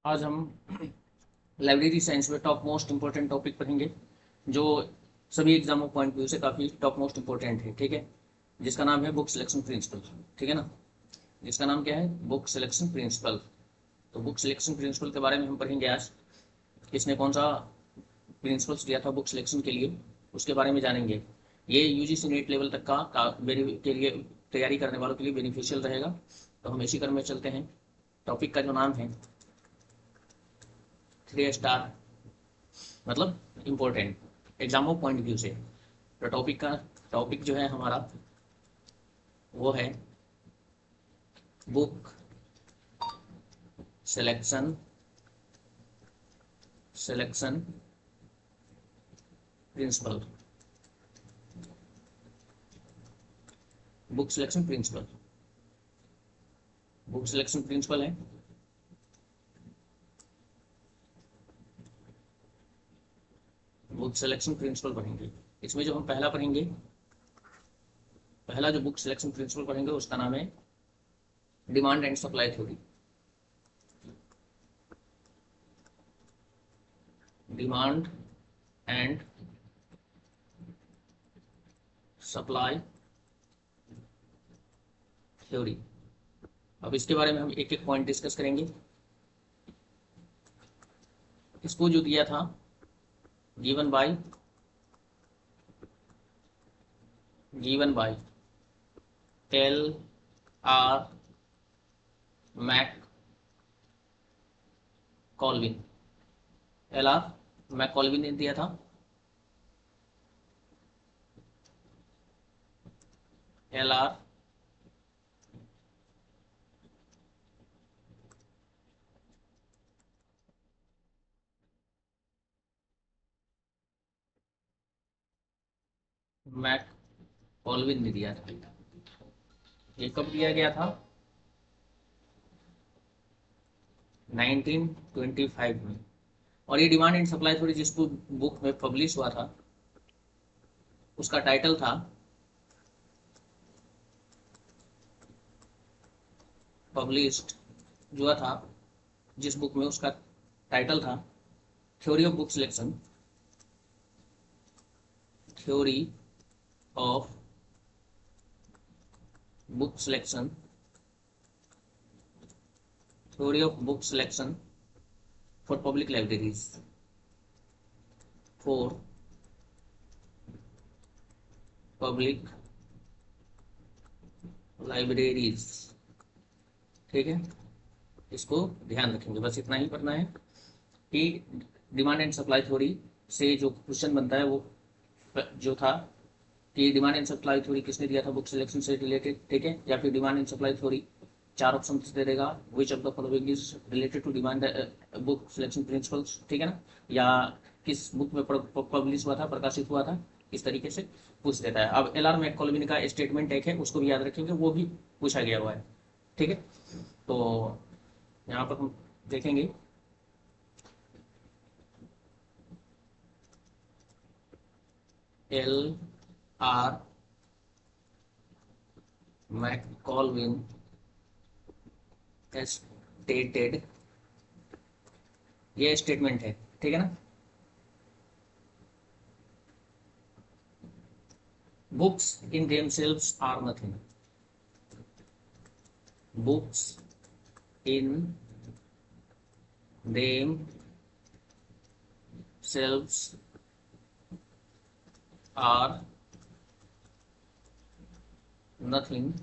आज हम library science में टॉप मोस्ट इम्पोर्टेंट टॉपिक पढ़ेंगे जो सभी एग्जामों पॉइंट व्यू से काफ़ी टॉप मोस्ट इम्पोर्टेंट है। ठीक है, जिसका नाम है बुक सिलेक्शन प्रिंसिपल। ठीक है ना, जिसका नाम क्या है? Book selection principle. तो बुक सिलेक्शन प्रिंसिपल के बारे में हम पढ़ेंगे आज। किसने कौन सा प्रिंसिपल्स दिया था बुक सिलेक्शन के लिए, उसके बारे में जानेंगे। ये यूजीसी नेट लेवल तक के लिए तैयारी करने वालों के लिए बेनिफिशियल रहेगा। तो हम इसी क्रम में चलते हैं। टॉपिक का जो नाम है 3 स्टार, मतलब इम्पोर्टेंट एग्जामों पॉइंट व्यू से। तो टॉपिक जो है हमारा वो है book selection selection principle. Book selection principle, book selection principle है। बुक सिलेक्शन प्रिंसिपल पढ़ेंगे। इसमें जो हम पहला पढ़ेंगे, पहला जो बुक सिलेक्शन प्रिंसिपल पढ़ेंगे उसका नाम है demand and supply theory. Demand and supply theory. अब इसके बारे में हम एक एक पॉइंट डिस्कस करेंगे। इसको जो दिया था, given by L R McColvin. L R McColvin ने दिया था। एल आर मैक कॉल्विन ने दिया था। ये कब दिया गया था? 1925 में। और ये डिमांड एंड सप्लाई थ्योरी जिस बुक में पब्लिश हुआ था उसका टाइटल था, पब्लिश्ड जो था जिस बुक में, उसका टाइटल था theory of book selection. Theory of book selection. Theory of book selection for public libraries. For public libraries. ठीक है, इसको ध्यान रखेंगे, बस इतना ही पढ़ना है कि डिमांड एंड सप्लाई थ्योरी से जो क्वेश्चन बनता है वो जो था कि डिमांड एंड सप्लाई थ्योरी किसने दिया था बुक सिलेक्शन से रिलेटेड। ठीक है, या फिर डिमांड एंड सप्लाई थ्योरी चार ऑप्शन दे देगा, which of the following is related to demand book selection principles. ठीक है ना, या किस बुक में पब्लिश हुआ था, प्रकाशित हुआ था, इस तरीके से पूछ देता है। अब एल आर मैककॉल्विन का स्टेटमेंट एक है, उसको भी याद रखेंगे, वो भी पूछा गया हुआ है। ठीक है, तो यहाँ पर हम देखेंगे एल आर मैककॉल्विन स्टेटेड, ये स्टेटमेंट है। ठीक है ना, books in themselves are nothing. Books in themselves are nothing.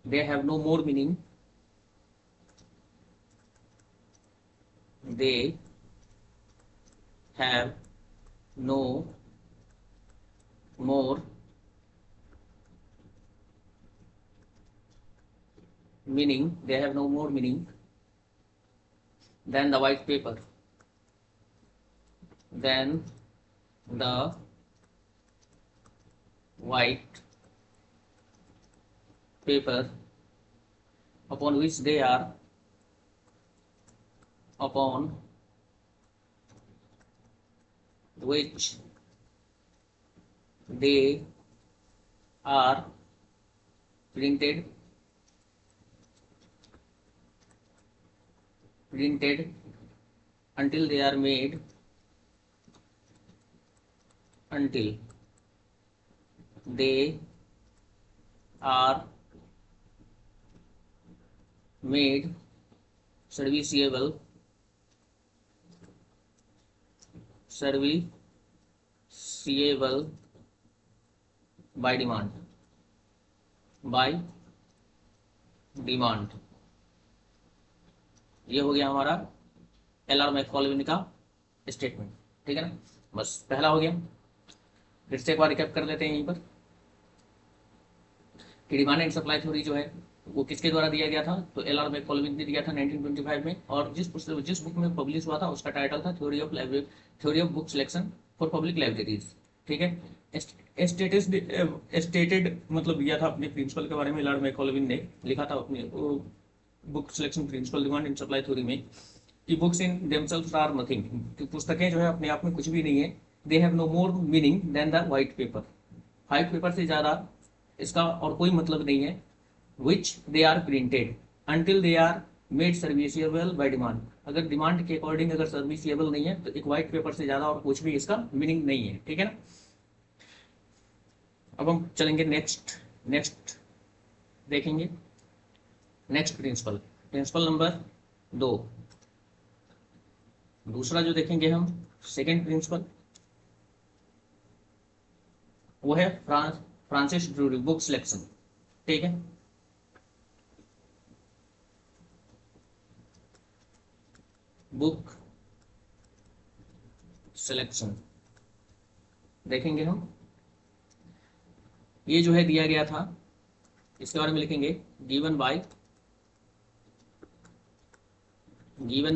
They have no more meaning. They have no more meaning. They have no more meaning than the white paper. Than the white paper upon which they are upon which they are printed printed until they are made until they are made serviceable by demand. ये हो गया हमारा LR. मैककॉलविन का statement, ठीक है ना। बस पहला हो गया। फिर से एक बार रिकैप कर लेते हैं यहीं पर कि डिमांड एंड सप्लाई थ्योरी जो है वो किसके द्वारा दिया गया था, तो एल.आर. मैककॉलविन ने दिया था 1925 में, और जिस बुक में पब्लिश हुआ था उसका टाइटल था theory of book selection for public libraries, ठीक है। स्टेटेड मतलब दिया था अपने प्रिंसिपल के बारे में, एल.आर. मैककॉलविन ने लिखा था अपने book selection principle demand and supply theory में कि books in themselves are nothing, कि पुस्तकें जो है अपने आप में कुछ भी नहीं है। They have no more meaning than the white paper, white paper से ज़्यादा इसका और कोई मतलब नहीं है। Which they are printed until they are made serviceable by demand, अगर डिमांड के अकॉर्डिंग अगर सर्विसेबल नहीं है तो एक व्हाइट पेपर से ज़्यादा और कुछ भी इसका मीनिंग नहीं है, ठीक है ना। अब हम चलेंगे नेक्स्ट देखेंगे नेक्स्ट प्रिंसिपल नंबर 2। दूसरा जो देखेंगे हम सेकेंड प्रिंसिपल, वो है फ्रांसिस ड्रूरी बुक सिलेक्शन, ठीक है। बुक सिलेक्शन देखेंगे हम, ये जो है दिया गया था, इसके बारे में लिखेंगे given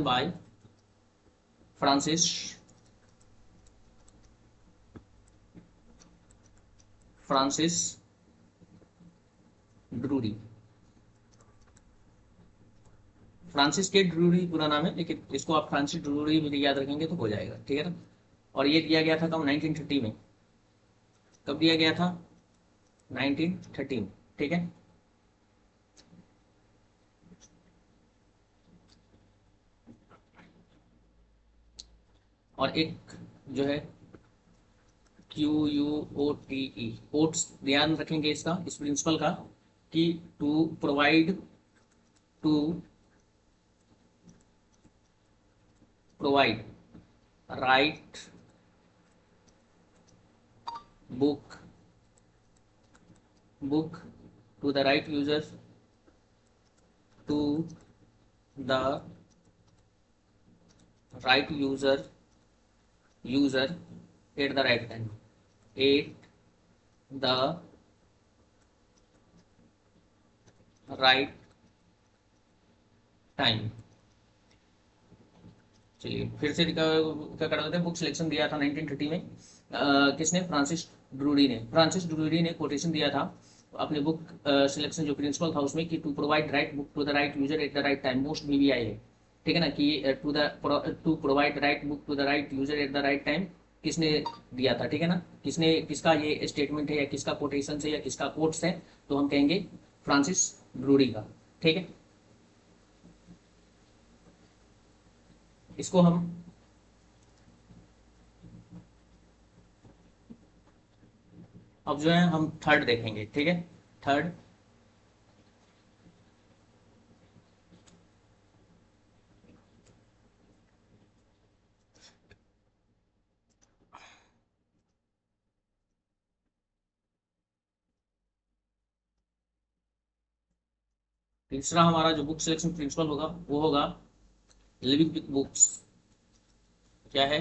by Francis Drury. Francis के ड्रूरी पूरा नाम है, लेकिन इसको आप फ्रांसिस ड्रूरी भी याद रखेंगे तो हो जाएगा, ठीक है ना। और ये दिया गया था कब, 1930 में। कब दिया गया था, 1913, ठीक है। और एक जो है QUOTE, कोट्स ध्यान रखेंगे इसका, इस प्रिंसिपल का, कि to provide right book to the right user at the right time, चलिए फिर से क्या कर लेते हैं। बुक सिलेक्शन दिया था 1930 में, किसने, फ्रांसिस ड्रूरी ने कोटेशन दिया था अपने बुक सिलेक्शन जो प्रिंसिपल था उसमें, कि to provide right book to the right user at the right time, most BVI है, ठीक है ना, कि to provide right book to the right user at the right time किसने दिया था, ठीक है ना। किसका ये स्टेटमेंट है या किसका कोटेशन है या किसका कोट्स है, तो हम कहेंगे फ्रांसिस ड्रूरी का, ठीक है। इसको हम अब जो है हम थर्ड देखेंगे, ठीक है। थर्ड तीसरा हमारा जो बुक सिलेक्शन प्रिंसिपल होगा वो होगा लिविंग विथ बुक्स। क्या है,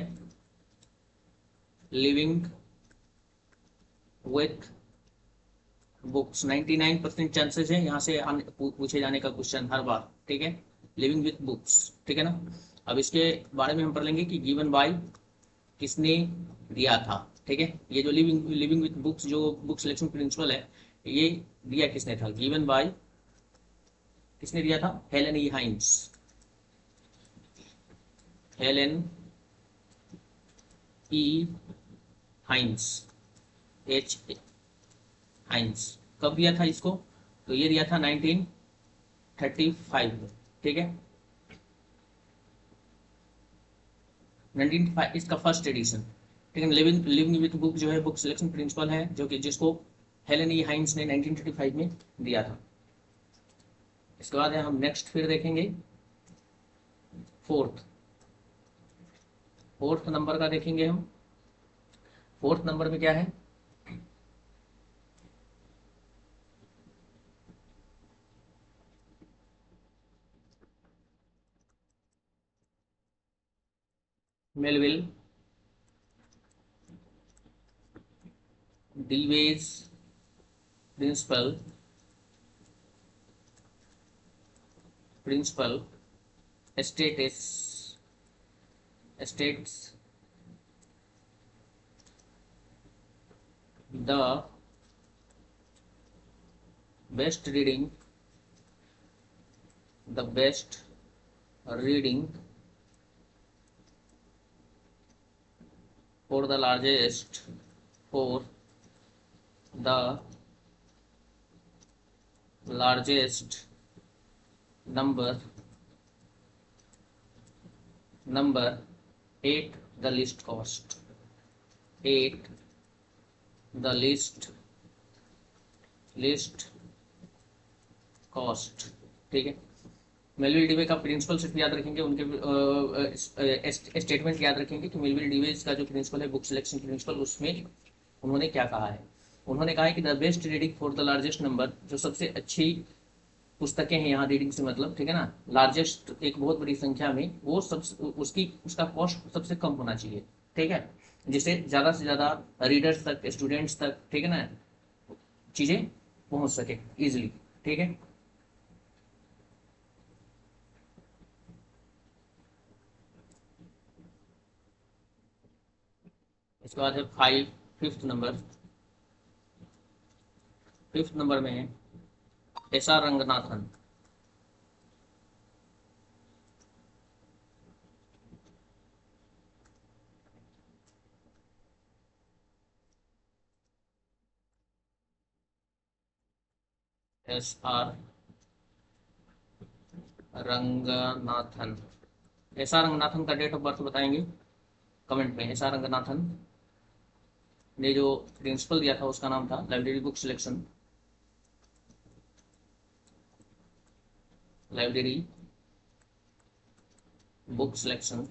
लिविंग विथ बुक्स। 99% चांसेस है यहाँ से पूछे जाने का क्वेश्चन हर बार, ठीक है। लिविंग विथ बुक्स, ठीक है ना। अब इसके बारे में हम पढ़ लेंगे कि गिवन बाय किसने दिया था, ठीक है। ये जो लिविंग विथ बुक्स जो बुक सिलेक्शन प्रिंसिपल है, ये दिया किसने था, गिवन बाय किसने दिया था, हेलेन ई हाइंस, हाइंस। कब दिया था इसको, तो ये दिया था 1935 में, ठीक है। 1995 इसका फर्स्ट एडिशन। ठीक है, लिविंग लिविंग विथ बुक जो है बुक सिलेक्शन प्रिंसिपल है, जो कि जिसको हेलेन ई हाइंस ने 1935 में दिया था। इसके बाद है हम नेक्स्ट फिर देखेंगे फोर्थ फोर्थ नंबर का देखेंगे हम। फोर्थ नंबर में क्या है? Melvil Dewey's principle principle states the best reading the best reading for the largest number at the least cost at the least cost। ठीक है, मेलविल डीवे का प्रिंसिपल सिर्फ याद रखेंगे, उनके स्टेटमेंट याद रखेंगे कि मेलविल डीवे का जो प्रिंसिपल है बुक सिलेक्शन प्रिंसिपल, उसमें उन्होंने क्या कहा है। उन्होंने कहा है कि the best reading for the largest number, जो सबसे अच्छी पुस्तकें हैं यहाँ रीडिंग से मतलब, ठीक है ना, लार्जेस्ट एक बहुत बड़ी संख्या में, वो सब उसका कॉस्ट सबसे कम होना चाहिए। ठीक है, जिससे ज़्यादा से ज़्यादा रीडर्स तक, स्टूडेंट्स तक, ठीक है ना, चीज़ें पहुँच सके इजिली। ठीक है, इसके बाद है फिफ्थ नंबर में है S R Ranganathan. S Ranganathan Ranganathan का डेट ऑफ बर्थ बताएंगे कमेंट में। रंगनाथन ने जो प्रिंसिपल दिया था उसका नाम था लाइब्रेरी बुक सिलेक्शन।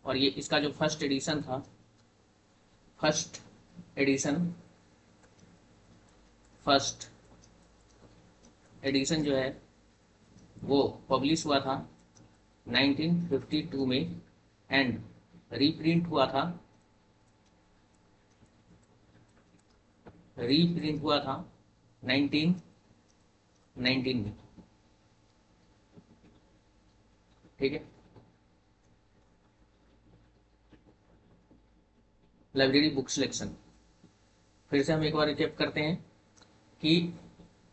और ये इसका जो फर्स्ट एडिशन फर्स्ट एडिशन जो है वो पब्लिश हुआ था 1952 में, एंड रीप्रिंट हुआ था 1919 में। ठीक है, लाइब्रेरी बुक सिलेक्शन फिर से हम एक बार रिकेप करते हैं कि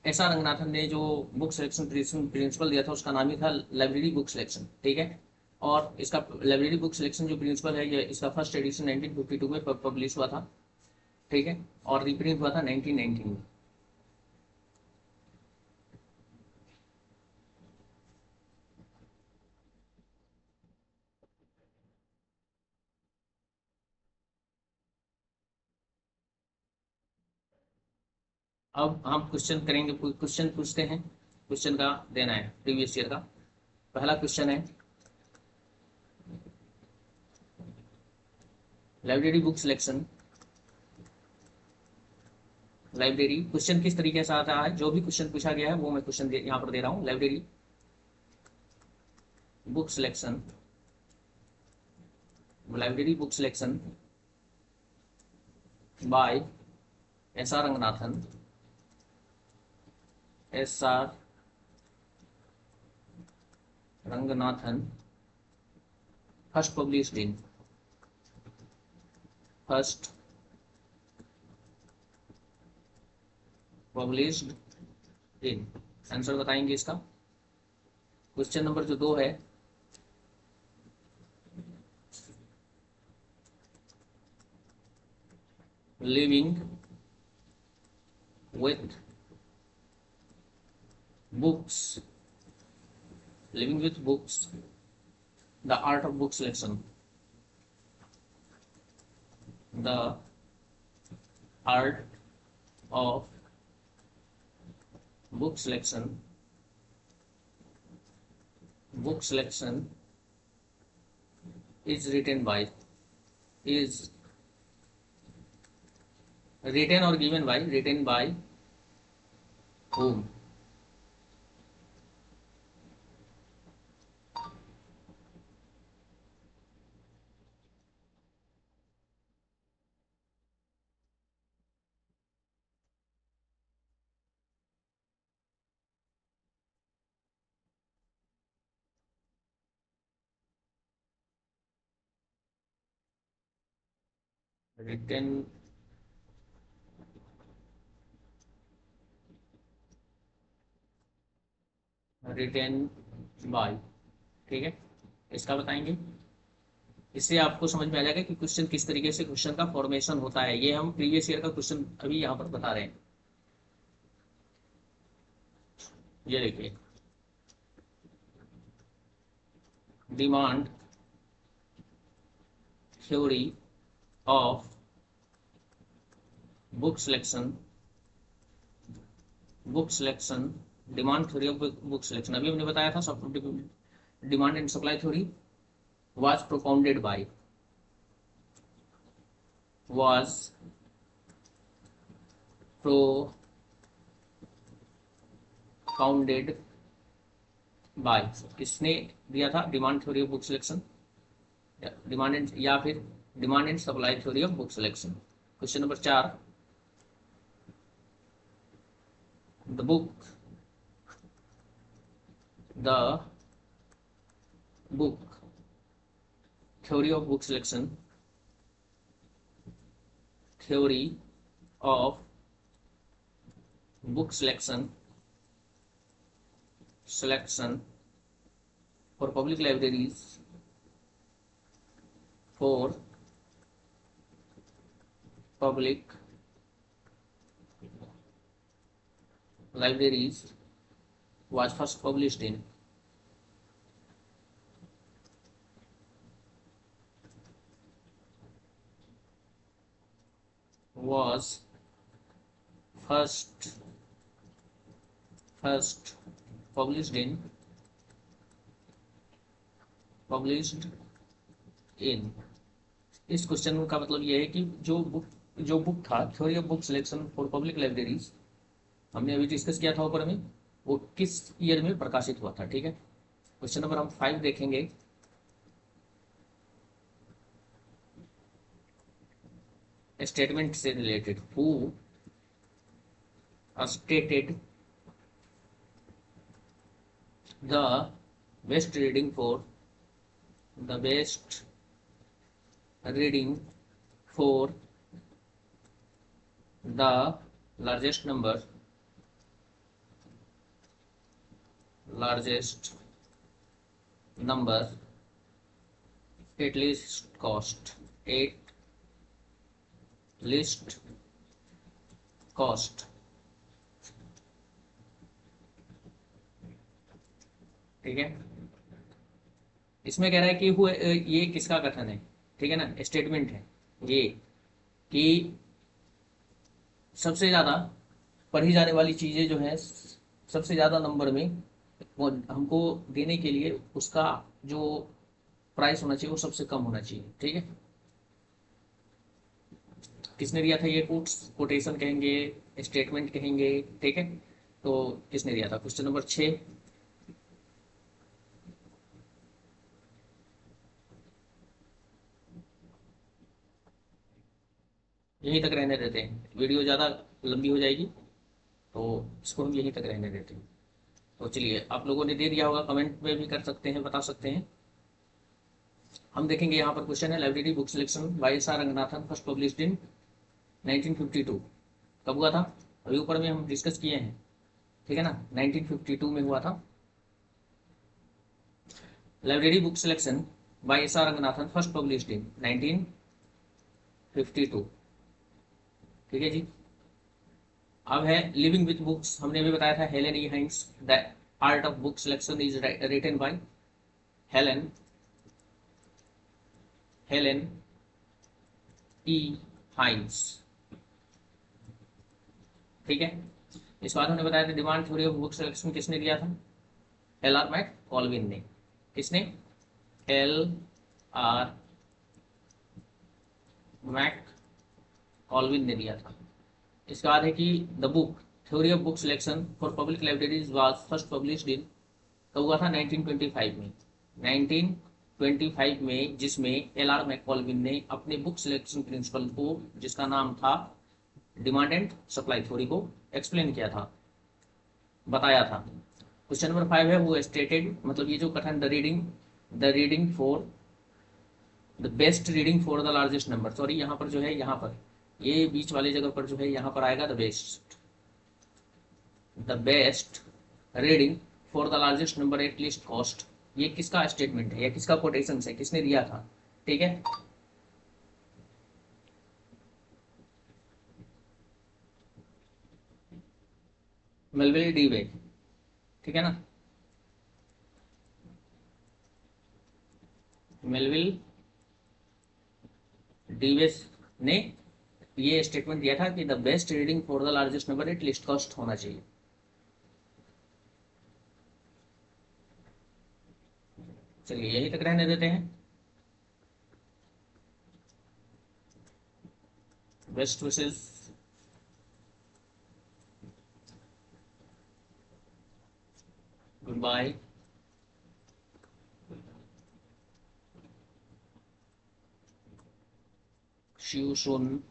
एस आर रंगनाथन ने जो बुक सिलेक्शन प्रिंसिपल दिया था उसका नाम ही था लाइब्रेरी बुक सिलेक्शन। ठीक है, और इसका लाइब्रेरी बुक सिलेक्शन जो प्रिंसिपल है, ये इसका फर्स्ट एडिशन 1952 में पब्लिश हुआ था। ठीक है, और रिप्रिंट हुआ था 1919 में। अब हम क्वेश्चन करेंगे, क्वेश्चन पूछते हैं, क्वेश्चन का देना है प्रीवियस ईयर का। पहला क्वेश्चन है library book selection. Library question किस तरीके से आता है, जो भी क्वेश्चन पूछा गया है वो मैं क्वेश्चन यहाँ पर दे रहा हूँ। Library book selection by S R Ranganathan S R Ranganathan first published in answer बताएंगे इसका। क्वेश्चन नंबर जो 2 है, living with books living with books, the art of book selection, the art of book selection, book selection is written by, is written or given by, written by whom? written written by, ठीक है, इसका बताएंगे। इससे आपको समझ में आ जाएगा कि क्वेश्चन किस तरीके से क्वेश्चन का फॉर्मेशन होता है। ये हम प्रीवियस ईयर का क्वेश्चन अभी यहाँ पर बता रहे हैं। ये देखिए, demand theory of book selection, book selection, demand theory of book selection अभी हमने बताया था। सब demand and supply theory was propounded by, was propounded by, किसने दिया था? Demand theory of book selection, demand and, या फिर demand and supply theory of book selection. Question number 4, the book theory of book selection, theory of book selection for public libraries, for public libraries was first published in, was first published in इस question का मतलब ये है कि जो book था theory of book selection for public libraries, हमने अभी डिस्कस किया था ऊपर में, वो किस ईयर में प्रकाशित हुआ था। ठीक है, क्वेश्चन नंबर हम 5 देखेंगे। स्टेटमेंट से related, who stated the best reading for, the best reading for the largest number at least cost, at least cost। ठीक है, इसमें कह रहा है कि ये किसका कथन है, ठीक है ना, स्टेटमेंट है ये कि सबसे ज़्यादा पढ़ी जाने वाली चीज़ें जो है सबसे ज़्यादा नंबर में वो हमको देने के लिए उसका जो प्राइस होना चाहिए वो सबसे कम होना चाहिए। ठीक है, किसने दिया था ये कोटेशन कहेंगे, स्टेटमेंट कहेंगे। ठीक है, तो किसने दिया था? क्वेश्चन नंबर 6, यहीं तक रहने देते हैं, वीडियो ज़्यादा लंबी हो जाएगी तो इसको हम यहीं तक रहने देते हैं। तो चलिए, आप लोगों ने दे दिया होगा, कमेंट में भी कर सकते हैं, बता सकते हैं। हम देखेंगे यहाँ पर क्वेश्चन है, library book selection by S R Ranganathan first published in 1952। कब हुआ था? अभी ऊपर में हम डिस्कस किए हैं, ठीक है ना, 1952 में हुआ था। Library book selection by S R Ranganathan first published in 1952। ठीक है जी। अब है लिविंग विथ बुक्स, हमने भी बताया था Helen E Haines, art of book selection is written by Helen Helen E Haines. ठीक है, इस बात हमने बताया था demand theory of book selection किसने दिया था? एल आर मैक कॉल्विन ने। किसने? एल आर मैक कॉल्विन ने दिया था। इसका बाद है कि the book theory of book selection for public libraries was first published in, कब हुआ था? 1925 में। 1925 में, जिसमें एल आर मैककॉल्विन ने अपने बुक सिलेक्शन प्रिंसिपल को, जिसका नाम था डिमांड एंड सप्लाई थ्योरी को एक्सप्लेन किया था, बताया था। क्वेश्चन नंबर 5 है वो स्टेटेड, मतलब ये जो कथन the reading for the best reading for the largest number, sorry यहाँ पर जो है, यहाँ पर ये बीच वाली जगह पर जो है यहाँ पर आएगा the best reading for the largest number at least cost. ये किसका स्टेटमेंट है या किसका कोटेशन है, किसने दिया था? ठीक है, मेलविल डीवे। ठीक है ना, मेलविल डीवेस ने ये स्टेटमेंट दिया था कि the best reading for the largest number at least cost होना चाहिए। चलिए यही तक रहने देते हैं। Best wishes, goodbye. See you soon.